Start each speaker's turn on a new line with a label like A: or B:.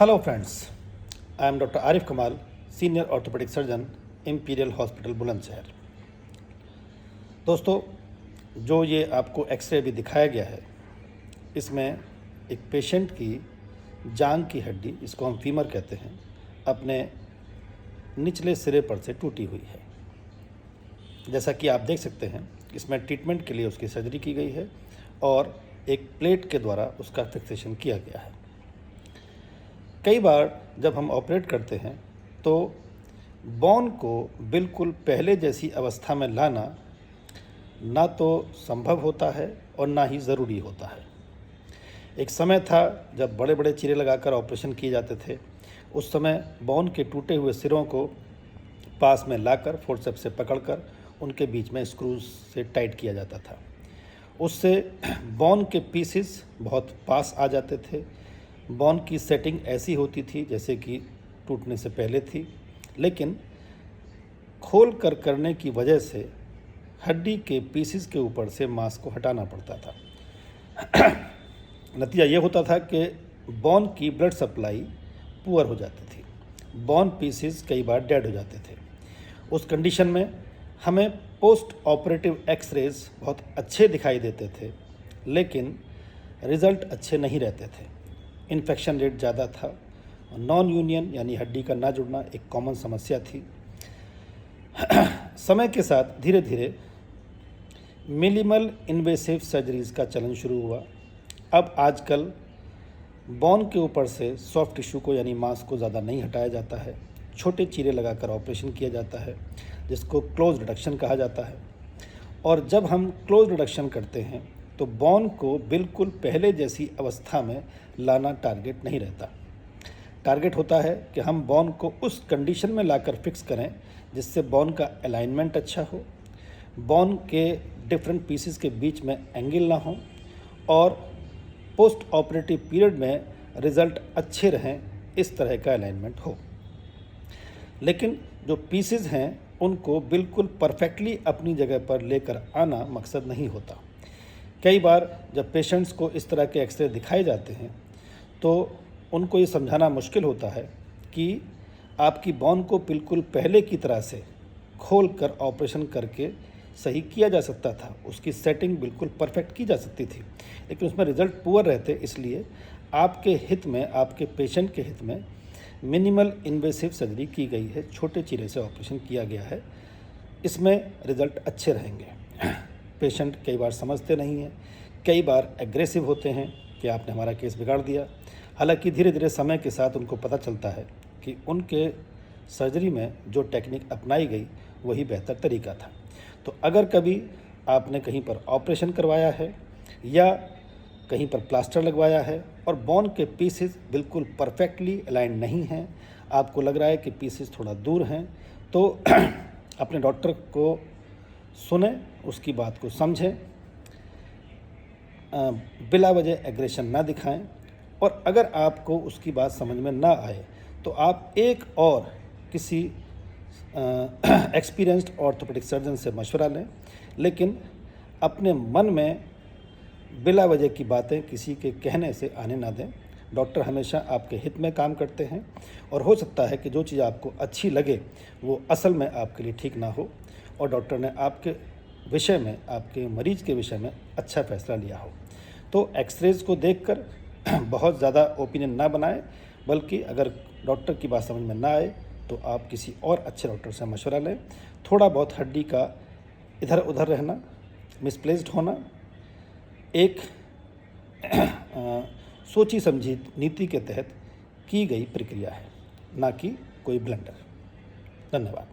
A: Hello friends, I am Dr. Arif Kamal, Senior Orthopedic Surgeon, Imperial Hospital Bulandshahr. दोस्तों, जो ये आपको एक्सरे भी दिखाया गया है, इसमें एक पेशेंट की जांघ की हड्डी, इसको हम फीमर कहते हैं, अपने निचले सिरे पर से टूटी हुई है। जैसा कि आप देख सकते हैं, इसमें ट्रीटमेंट के लिए उसकी सर्जरी की गई है और एक प्लेट के द्वारा उसका फिक्सेशन किया गया है। कई बार जब हम ऑपरेट करते हैं तो बोन को बिल्कुल पहले जैसी अवस्था में लाना ना तो संभव होता है और ना ही ज़रूरी होता है। एक समय था जब बड़े बड़े चीरे लगाकर ऑपरेशन किए जाते थे। उस समय बोन के टूटे हुए सिरों को पास में लाकर फोर्सेप्स से पकड़कर उनके बीच में स्क्रूज से टाइट किया जाता था। उससे बोन के पीसेस बहुत पास आ जाते थे। बोन की सेटिंग ऐसी होती थी जैसे कि टूटने से पहले थी, लेकिन खोल कर करने की वजह से हड्डी के पीसेस के ऊपर से मांस को हटाना पड़ता था। नतीजा ये होता था कि बोन की ब्लड सप्लाई पुअर हो जाती थी, बोन पीसेस कई बार डेड हो जाते थे। उस कंडीशन में हमें पोस्ट ऑपरेटिव एक्सरेज बहुत अच्छे दिखाई देते थे, लेकिन रिज़ल्ट अच्छे नहीं रहते थे। इन्फेक्शन रेट ज़्यादा था। नॉन यूनियन यानी हड्डी का ना जुड़ना एक कॉमन समस्या थी। समय के साथ धीरे धीरे मिनिमल इन्वेसिव सर्जरीज का चलन शुरू हुआ। अब आजकल बोन के ऊपर से सॉफ्ट टिश्यू को यानी मांस को ज़्यादा नहीं हटाया जाता है। छोटे चीरे लगाकर ऑपरेशन किया जाता है, जिसको क्लोज रिडक्शन कहा जाता है। और जब हम क्लोज रिडक्शन करते हैं तो बोन को बिल्कुल पहले जैसी अवस्था में लाना टारगेट नहीं रहता। टारगेट होता है कि हम बोन को उस कंडीशन में लाकर फिक्स करें जिससे बोन का अलाइनमेंट अच्छा हो, बोन के डिफरेंट पीसेस के बीच में एंगल ना हो और पोस्ट ऑपरेटिव पीरियड में रिज़ल्ट अच्छे रहें, इस तरह का अलाइनमेंट हो। लेकिन जो पीसेस हैं उनको बिल्कुल परफेक्टली अपनी जगह पर लेकर आना मकसद नहीं होता। कई बार जब पेशेंट्स को इस तरह के एक्सरे दिखाए जाते हैं तो उनको ये समझाना मुश्किल होता है कि आपकी बोन को बिल्कुल पहले की तरह से खोल कर ऑपरेशन करके सही किया जा सकता था, उसकी सेटिंग बिल्कुल परफेक्ट की जा सकती थी, लेकिन उसमें रिज़ल्ट पुअर रहते। इसलिए आपके हित में, आपके पेशेंट के हित में मिनिमल इन्वेसिव सर्जरी की गई है, छोटे चीरे से ऑपरेशन किया गया है। इसमें रिज़ल्ट अच्छे रहेंगे। पेशेंट कई बार समझते नहीं हैं, कई बार एग्रेसिव होते हैं कि आपने हमारा केस बिगाड़ दिया। हालांकि धीरे धीरे समय के साथ उनको पता चलता है कि उनके सर्जरी में जो टेक्निक अपनाई गई वही बेहतर तरीका था। तो अगर कभी आपने कहीं पर ऑपरेशन करवाया है या कहीं पर प्लास्टर लगवाया है और बोन के पीसेस बिल्कुल परफेक्टली अलाइन नहीं हैं, आपको लग रहा है कि पीसेस थोड़ा दूर हैं, तो अपने डॉक्टर को सुने, उसकी बात को समझें, बिला वजह एग्रेशन ना दिखाएं। और अगर आपको उसकी बात समझ में ना आए तो आप एक और किसी एक्सपीरियंस्ड ऑर्थोपेडिक सर्जन से मशवरा लें, लेकिन अपने मन में बिला वजह की बातें किसी के कहने से आने ना दें। डॉक्टर हमेशा आपके हित में काम करते हैं और हो सकता है कि जो चीज़ आपको अच्छी लगे वो असल में आपके लिए ठीक ना हो और डॉक्टर ने आपके विषय में, आपके मरीज के विषय में अच्छा फैसला लिया हो। तो एक्सरेज को देखकर बहुत ज़्यादा ओपिनियन ना बनाएं, बल्कि अगर डॉक्टर की बात समझ में ना आए तो आप किसी और अच्छे डॉक्टर से मशवरा लें। थोड़ा बहुत हड्डी का इधर उधर रहना, मिसप्लेस्ड होना एक सोची समझी नीति के तहत की गई प्रक्रिया है, ना कि कोई ब्लंडर। धन्यवाद।